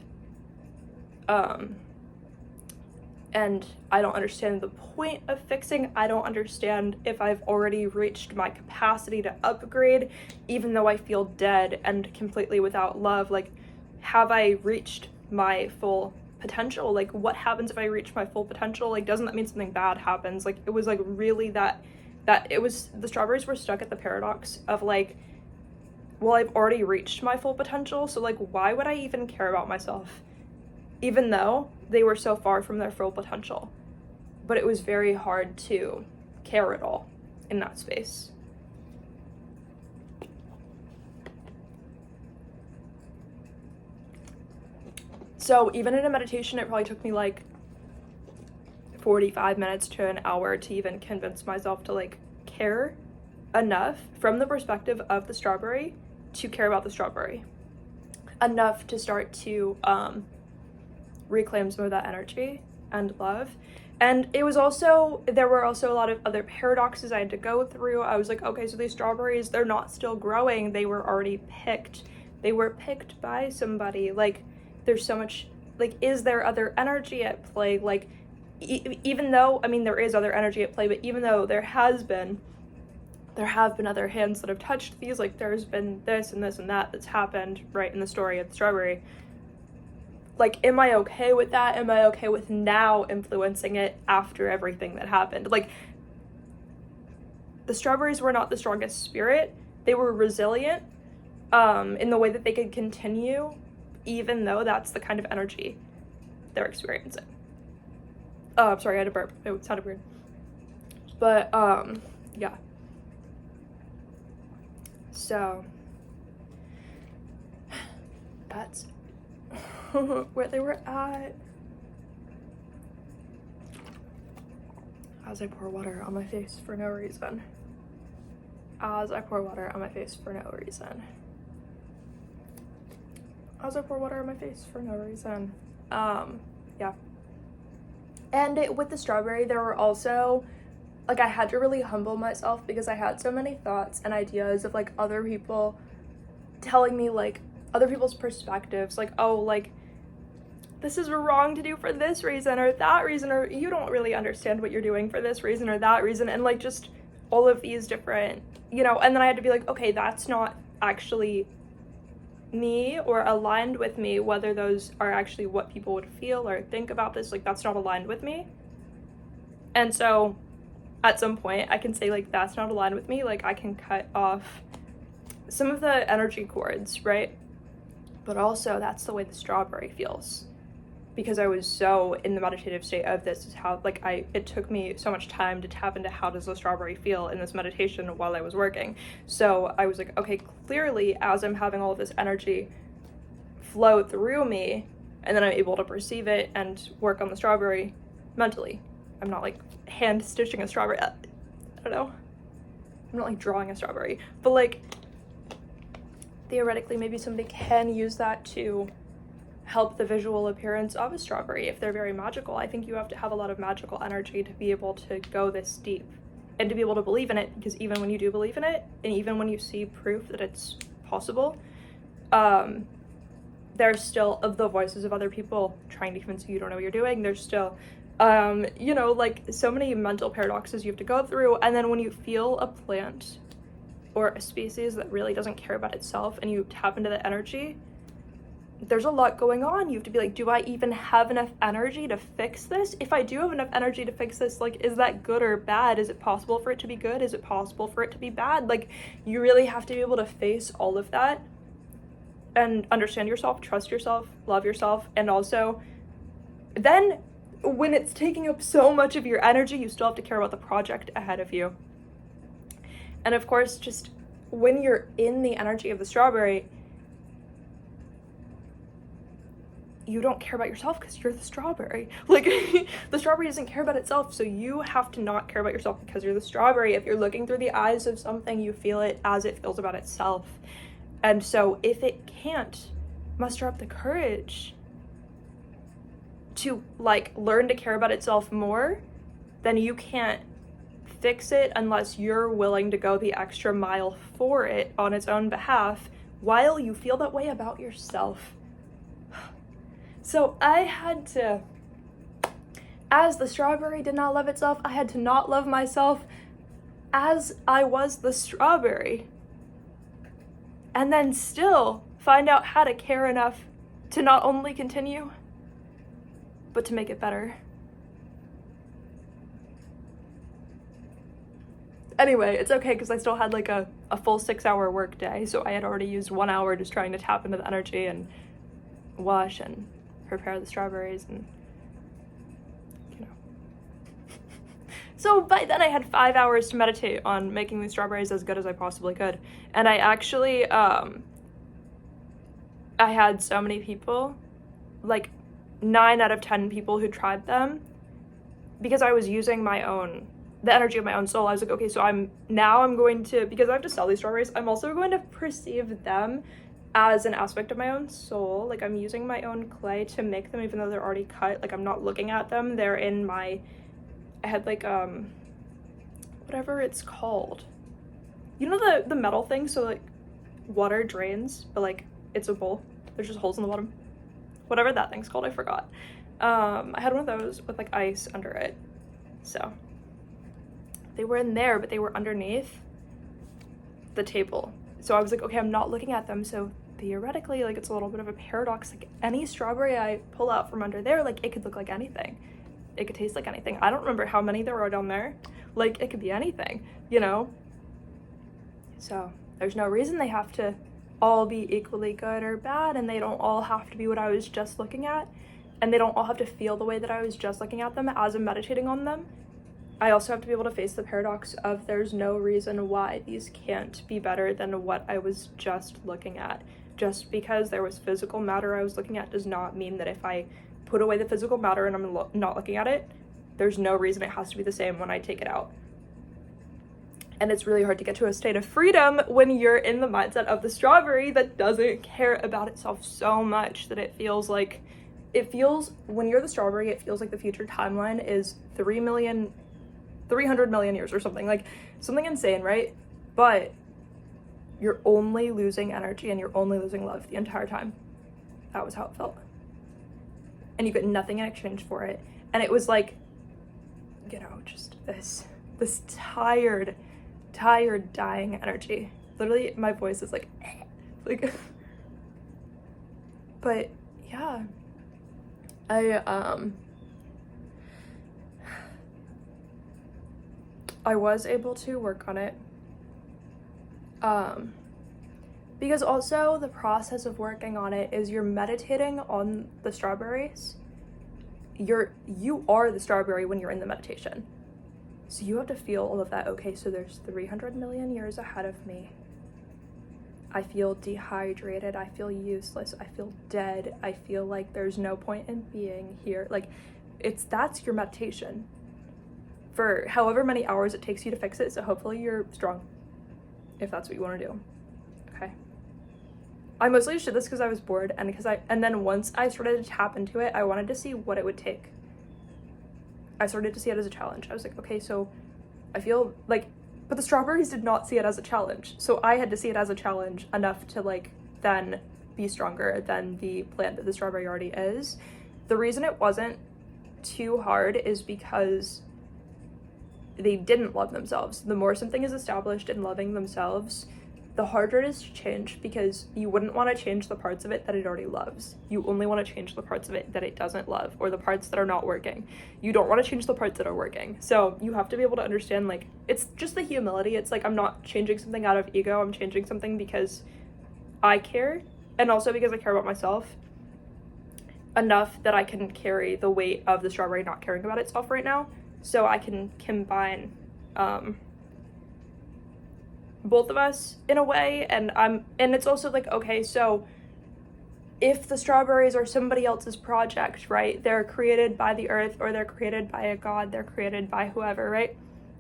And I don't understand the point of fixing. I don't understand if I've already reached my capacity to upgrade, even though I feel dead and completely without love. Like, have I reached my full potential? Like, what happens if I reach my full potential? Like, doesn't that mean something bad happens? Like, it was like really that it was, the strawberries were stuck at the paradox of like, well, I've already reached my full potential, so like, why would I even care about myself? Even though they were so far from their full potential. But it was very hard to care at all in that space. So even in a meditation, it probably took me like 45 minutes to an hour to even convince myself to like care enough from the perspective of the strawberry to care about the strawberry. Enough to start to reclaim some of that energy and love. And it was also, there were also a lot of other paradoxes I had to go through. I was like, okay, so these strawberries, they're not still growing. They were already picked. They were picked by somebody. Like, there's so much, like, is there other energy at play? Like, even though, I mean, there is other energy at play, but even though there have been other hands that have touched these, like, there's been this and this and that that's happened right in the story of the strawberry. Like, am I okay with that? Am I okay with now influencing it after everything that happened? Like, the strawberries were not the strongest spirit. They were resilient in the way that they could continue, even though that's the kind of energy they're experiencing. Oh, I'm sorry, I had a burp. It sounded weird. But, yeah. So, that's where they were at. As I pour water on my face for no reason. As I pour water on my face for no reason. As I pour water on my face for no reason. Yeah. And with the strawberry, there were also, like, I had to really humble myself because I had so many thoughts and ideas of, like, other people telling me, like, other people's perspectives, like, oh, like, this is wrong to do for this reason or that reason, or you don't really understand what you're doing for this reason or that reason, and like just all of these different, you know, and then I had to be like, okay, that's not actually me or aligned with me, whether those are actually what people would feel or think about this, like that's not aligned with me. And so at some point I can say like that's not aligned with me, like I can cut off some of the energy cords, right? But also that's the way the strawberry feels, because I was so in the meditative state of this is how like it took me so much time to tap into how does the strawberry feel in this meditation while I was working. So I was like, okay, clearly as I'm having all of this energy flow through me, and then I'm able to perceive it and work on the strawberry mentally. I'm not like hand stitching a strawberry. I don't know. I'm not like drawing a strawberry, but like theoretically maybe somebody can use that to help the visual appearance of a strawberry if they're very magical. I think you have to have a lot of magical energy to be able to go this deep and to be able to believe in it, because even when you do believe in it and even when you see proof that it's possible, there's still of the voices of other people trying to convince you don't know what you're doing. There's still you know, like so many mental paradoxes you have to go through. And then when you feel a plant or a species that really doesn't care about itself and you tap into the energy, there's a lot going on. You have to be like, do I even have enough energy to fix this? If I do have enough energy to fix this, like, is that good or bad? Is it possible for it to be good? Is it possible for it to be bad? Like, you really have to be able to face all of that and understand yourself, trust yourself, love yourself. And also then when it's taking up so much of your energy, you still have to care about the project ahead of you. And of course, just when you're in the energy of the strawberry, you don't care about yourself because you're the strawberry. Like, the strawberry doesn't care about itself, so you have to not care about yourself because you're the strawberry. If you're looking through the eyes of something, you feel it as it feels about itself. And so if it can't muster up the courage to, like, learn to care about itself more, then you can't fix it unless you're willing to go the extra mile for it on its own behalf while you feel that way about yourself. So I had to, as the strawberry did not love itself, I had to not love myself as I was the strawberry. And then still find out how to care enough to not only continue, but to make it better. Anyway, it's okay because I still had like a full 6-hour work day, so I had already used 1 hour just trying to tap into the energy and wash and prepare the strawberries and, you know. So by then I had 5 hours to meditate on making these strawberries as good as I possibly could. And I actually, I had so many people, like 9 out of 10 people who tried them, because I was using the energy of my own soul. I was like, okay, so I'm going to, because I have to sell these strawberries, I'm also going to perceive them as an aspect of my own soul. Like, I'm using my own clay to make them, even though they're already cut. Like, I'm not looking at them. They're in I had like, whatever it's called. You know the metal thing? So like water drains, but like it's a bowl. There's just holes in the bottom. Whatever that thing's called, I forgot. I had one of those with like ice under it. So they were in there, but they were underneath the table. So I was like, okay, I'm not looking at them. So theoretically, like, it's a little bit of a paradox. Like, any strawberry I pull out from under there, like, it could look like anything. It could taste like anything. I don't remember how many there are down there. Like, it could be anything, you know? So there's no reason they have to all be equally good or bad, and they don't all have to be what I was just looking at, and they don't all have to feel the way that I was just looking at them as I'm meditating on them. I also have to be able to face the paradox of there's no reason why these can't be better than what I was just looking at. Just because there was physical matter I was looking at does not mean that if I put away the physical matter and I'm not looking at it, there's no reason it has to be the same when I take it out. And it's really hard to get to a state of freedom when you're in the mindset of the strawberry that doesn't care about itself so much that it feels, when you're the strawberry, it feels like the future timeline is 300 million years or something, like something insane, right? But you're only losing energy and you're only losing love the entire time. That was how it felt. and you get nothing in exchange for it. And it was like, you know, just this tired, dying energy. Literally, my voice is like, like, but yeah, I was able to work on it. Because also the process of working on it is you're meditating on the strawberries. You are the strawberry when you're in the meditation. So you have to feel all of that. Okay, so there's 300 million years ahead of me. I feel dehydrated. I feel useless. I feel dead. I feel like there's no point in being here. Like, that's your meditation for however many hours it takes you to fix it. So hopefully you're strong if that's what you want to do. Okay. I mostly just did this because I was bored, and then once I started to tap into it, I wanted to see what it would take. I started to see it as a challenge. I was like, okay, so I feel like, but the strawberries did not see it as a challenge. So I had to see it as a challenge enough to like then be stronger than the plant that the strawberry already is. The reason it wasn't too hard is because they didn't love themselves. The more something is established in loving themselves, the harder it is to change, because you wouldn't want to change the parts of it that it already loves. You only want to change the parts of it that it doesn't love, or the parts that are not working. You don't want to change the parts that are working. So you have to be able to understand, like, it's just the humility. It's like, I'm not changing something out of ego. I'm changing something because I care, and also because I care about myself enough that I can carry the weight of the strawberry not caring about itself right now. So I can combine both of us in a way, and it's also like, okay, so if the strawberries are somebody else's project, right, they're created by the earth, or they're created by a god, they're created by whoever, right,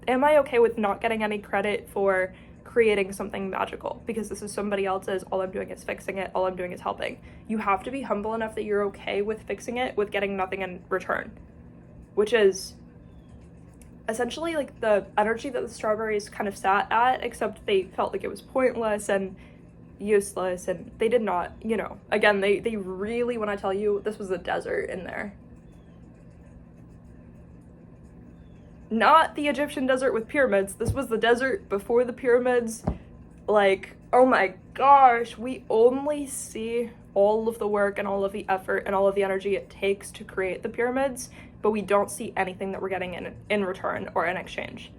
am I okay with not getting any credit for creating something magical because this is somebody else's? All I'm doing is fixing it, all I'm doing is helping. You have to be humble enough that you're okay with fixing it with getting nothing in return, which is essentially like the energy that the strawberries kind of sat at, except they felt like it was pointless and useless, and they did not, you know, again, they really, when I tell you, this was a desert in there. Not the Egyptian desert with pyramids. This was the desert before the pyramids. Like, oh my gosh, we only see all of the work and all of the effort and all of the energy it takes to create the pyramids, but we don't see anything that we're getting in return or in exchange.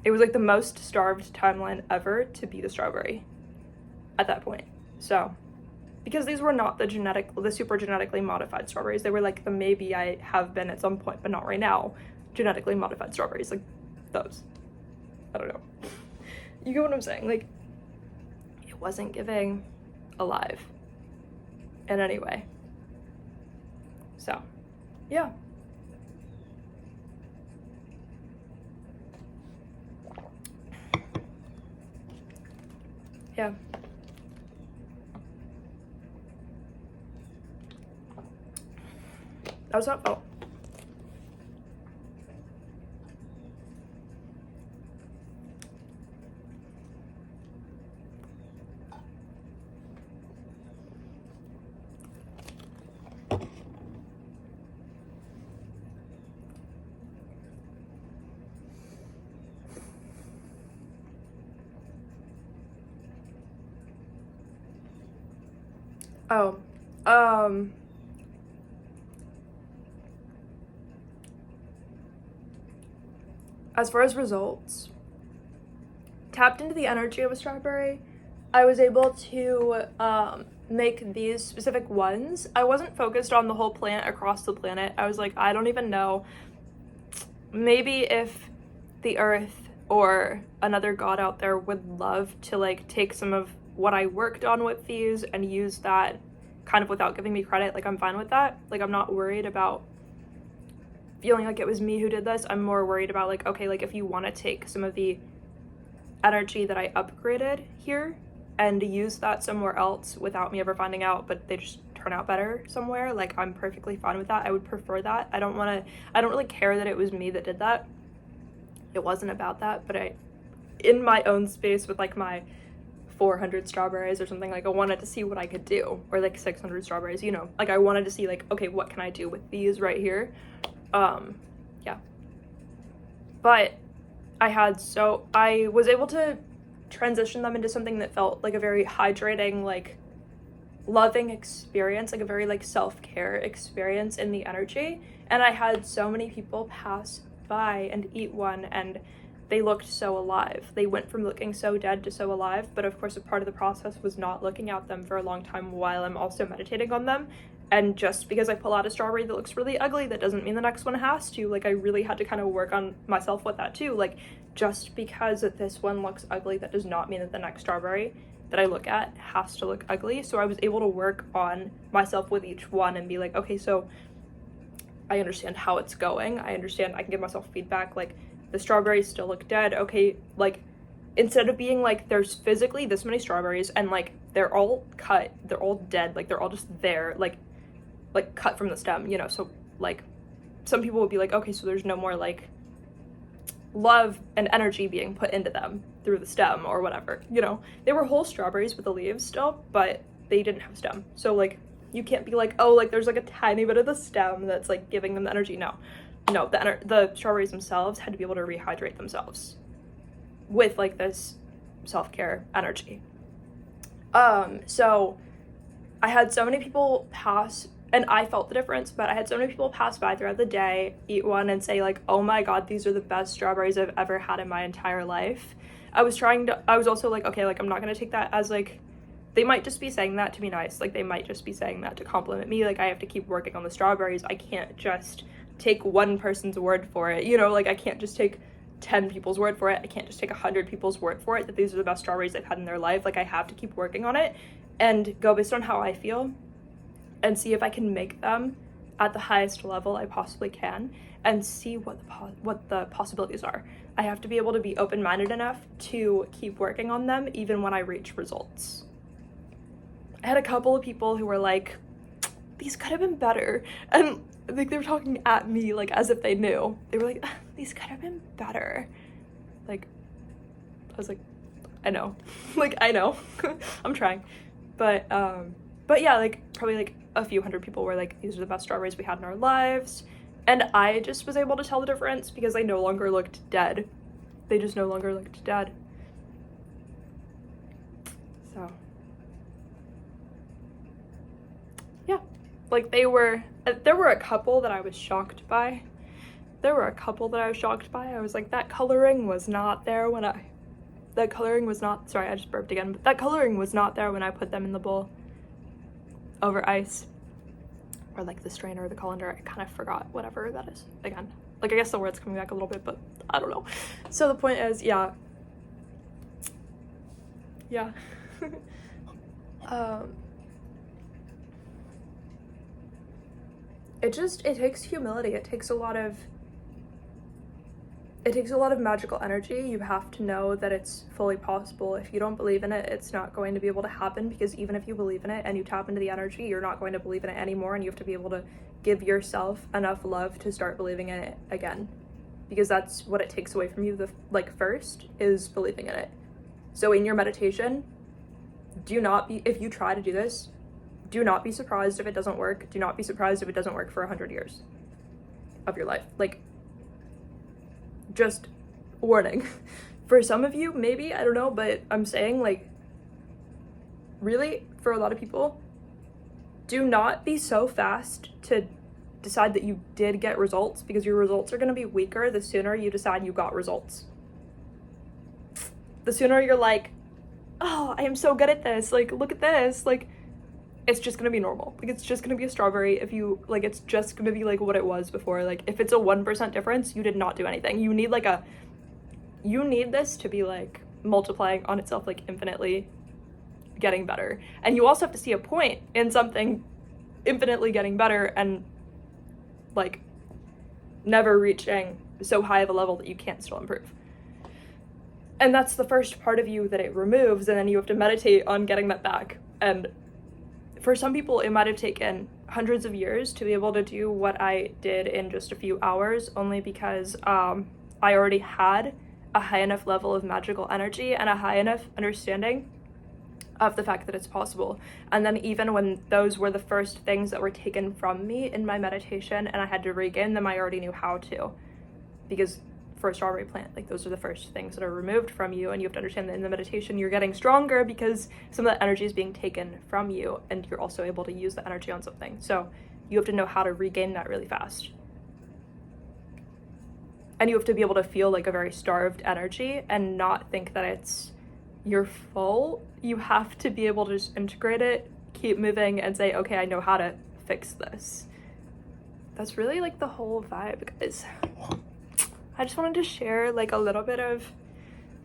It was like the most starved timeline ever to be the strawberry at that point. So, because these were not the super genetically modified strawberries. They were like the maybe I have been at some point, but not right now, genetically modified strawberries, like those. I don't know. You get what I'm saying? Like, it wasn't giving alive in any way. So, yeah. Yeah. That was not, oh. Oh, as far as results, tapped into the energy of a strawberry, I was able to make these specific ones. I wasn't focused on the whole plant across the planet. I was like, I don't even know. Maybe if the earth or another god out there would love to like take some of what I worked on with these and use that kind of without giving me credit, like I'm fine with that. Like, I'm not worried about feeling like it was me who did this. I'm more worried about like, okay, like if you want to take some of the energy that I upgraded here and use that somewhere else without me ever finding out, but they just turn out better somewhere, like I'm perfectly fine with that. I would prefer that. I don't really care that it was me that did that. It wasn't about that, but in my own space with like my 400 strawberries or something. Like I wanted to see what I could do, or like 600 strawberries, you know, like I wanted to see like, okay, what can I do with these right here? Yeah, but I was able to transition them into something that felt like a very hydrating, like loving experience, like a very like self-care experience in the energy. And I had so many people pass by and eat one, and they looked so alive. They went from looking so dead to so alive. But of course, a part of the process was not looking at them for a long time while I'm also meditating on them. And just because I pull out a strawberry that looks really ugly, that doesn't mean the next one has to. Like I really had to kind of work on myself with that too. Like just because this one looks ugly, that does not mean that the next strawberry that I look at has to look ugly. So I was able to work on myself with each one and be like, okay, so I understand how it's going. I understand, I can give myself feedback. Like the strawberries still look dead. Okay, like instead of being like there's physically this many strawberries and like they're all cut, they're all dead, like they're all just there, like cut from the stem, you know. So like some people would be like, okay, so there's no more like love and energy being put into them through the stem or whatever, you know. They were whole strawberries with the leaves still, but they didn't have stem. So like you can't be like, oh, like there's like a tiny bit of the stem that's like giving them the energy. No, the strawberries themselves had to be able to rehydrate themselves with like this self-care energy. So I had so many people pass, and I felt the difference, but I had so many people pass by throughout the day, eat one, and say like, oh my God, these are the best strawberries I've ever had in my entire life. I was also like, okay, like I'm not gonna take that as like, they might just be saying that to be nice. Like they might just be saying that to compliment me. Like I have to keep working on the strawberries. I can't just take one person's word for it, you know, like I can't just take 10 people's word for it. I can't just take 100 people's word for it that these are the best strawberries they've had in their life. Like I have to keep working on it and go based on how I feel and see if I can make them at the highest level I possibly can and see what the possibilities are. I have to be able to be open-minded enough to keep working on them even when I reach results. I had a couple of people who were like, these could have been better. And like they were talking at me like as if they knew. They were like, these could have been better. Like, I was like, I know. Like, I know. I'm trying. But yeah, like probably like a few hundred people were like, these are the best strawberries we had in our lives. And I just was able to tell the difference because they no longer looked dead. They just no longer looked dead. So yeah, like there were a couple that I was shocked by. I was like, that coloring was not there when I just burped again, but that coloring was not there when I put them in the bowl over ice, or like the strainer or the colander. I kind of forgot whatever that is again. Like I guess the word's coming back a little bit, but I don't know. So the point is, yeah. It takes humility. It takes a lot of magical energy. You have to know that it's fully possible. If you don't believe in it, it's not going to be able to happen, because even if you believe in it and you tap into the energy, you're not going to believe in it anymore, and you have to be able to give yourself enough love to start believing in it again, because that's what it takes away from you. First is believing in it. So in your meditation, if you try to do this, do not be surprised if it doesn't work. Do not be surprised if it doesn't work for 100 years of your life. Like, just warning. For some of you, maybe, I don't know, but I'm saying, like, really, for a lot of people, do not be so fast to decide that you did get results, because your results are going to be weaker the sooner you decide you got results. The sooner you're like, oh, I am so good at this, like, look at this, like, it's just gonna be normal. Like, it's just gonna be a strawberry. If you, like, it's just gonna be, like, what it was before. Like, if it's a 1% difference, you did not do anything. You need, you need this to be, like, multiplying on itself, like, infinitely getting better. And you also have to see a point in something infinitely getting better and, like, never reaching so high of a level that you can't still improve. And that's the first part of you that it removes, and then you have to meditate on getting that back. And for some people, it might have taken hundreds of years to be able to do what I did in just a few hours, only because I already had a high enough level of magical energy and a high enough understanding of the fact that it's possible. And then even when those were the first things that were taken from me in my meditation and I had to regain them, I already knew how to. Because for a strawberry plant, like those are the first things that are removed from you, and you have to understand that in the meditation you're getting stronger because some of that energy is being taken from you, and you're also able to use the energy on something. So you have to know how to regain that really fast. And you have to be able to feel like a very starved energy and not think that it's your fault. You have to be able to just integrate it, keep moving, and say, okay, I know how to fix this. That's really like the whole vibe, guys. I just wanted to share like a little bit of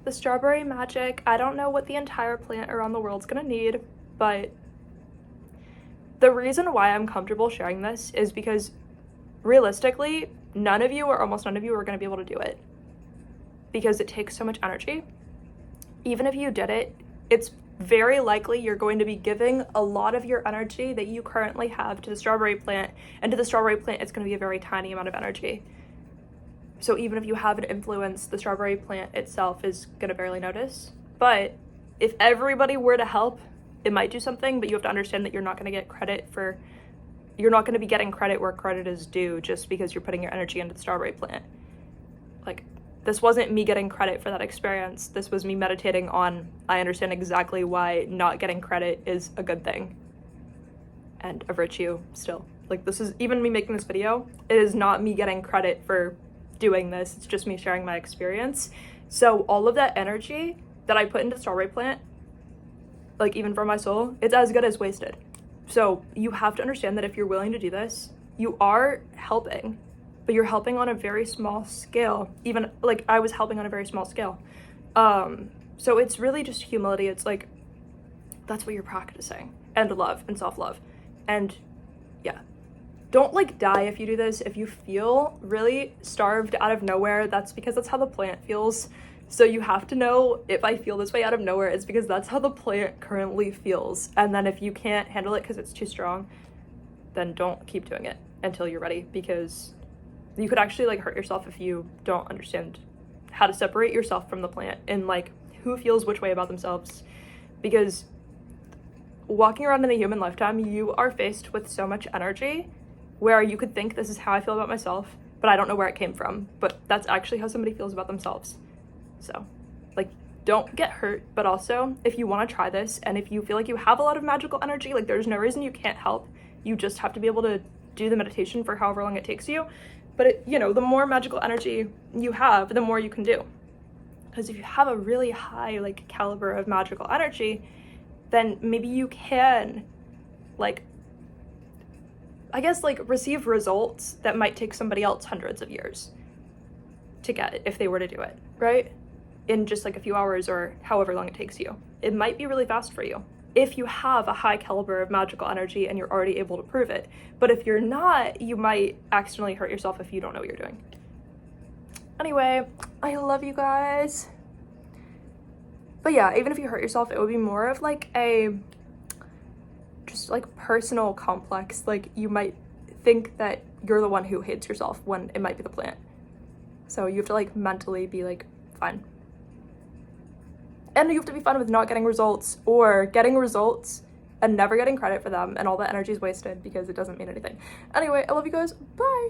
the strawberry magic. I don't know what the entire plant around the world's gonna need, but the reason why I'm comfortable sharing this is because realistically, none of you or almost none of you are gonna be able to do it because it takes so much energy. Even if you did it, it's very likely you're going to be giving a lot of your energy that you currently have to the strawberry plant, and to the strawberry plant, it's gonna be a very tiny amount of energy. So even if you have an influence, the strawberry plant itself is gonna barely notice. But if everybody were to help, it might do something, but you have to understand that you're not gonna get credit for, you're not gonna be getting credit where credit is due just because you're putting your energy into the strawberry plant. Like, this wasn't me getting credit for that experience. This was me meditating on, I understand exactly why not getting credit is a good thing and a virtue still. Like, this is, even me making this video, it is not me getting credit for doing this, it's just me sharing my experience. So all of that energy that I put into the strawberry plant, like even for my soul, it's as good as wasted. So you have to understand that if you're willing to do this, you are helping, but you're helping on a very small scale. Even like I was helping on a very small scale. So it's really just humility. It's like, that's what you're practicing, and love and self-love. And yeah, don't like die if you do this. If you feel really starved out of nowhere, that's because that's how the plant feels. So you have to know, if I feel this way out of nowhere, it's because that's how the plant currently feels. And then if you can't handle it because it's too strong, then don't keep doing it until you're ready, because you could actually like hurt yourself if you don't understand how to separate yourself from the plant and like who feels which way about themselves. Because walking around in the human lifetime, you are faced with so much energy where you could think this is how I feel about myself, but I don't know where it came from, but that's actually how somebody feels about themselves. So like, don't get hurt, but also if you want to try this and if you feel like you have a lot of magical energy, like there's no reason you can't help. You just have to be able to do the meditation for however long it takes you. But it, you know, the more magical energy you have, the more you can do. Because if you have a really high like caliber of magical energy, then maybe you can like, I guess like receive results that might take somebody else hundreds of years to get if they were to do it, right? In just like a few hours or however long it takes you. It might be really fast for you if you have a high caliber of magical energy and you're already able to prove it. But if you're not, you might accidentally hurt yourself if you don't know what you're doing. Anyway, I love you guys. But yeah, even if you hurt yourself, it would be more of like a just like personal complex. Like you might think that you're the one who hates yourself when it might be the plant. So you have to like mentally be like fine. And you have to be fine with not getting results or getting results and never getting credit for them, and all that energy is wasted because it doesn't mean anything. Anyway, I love you guys. Bye.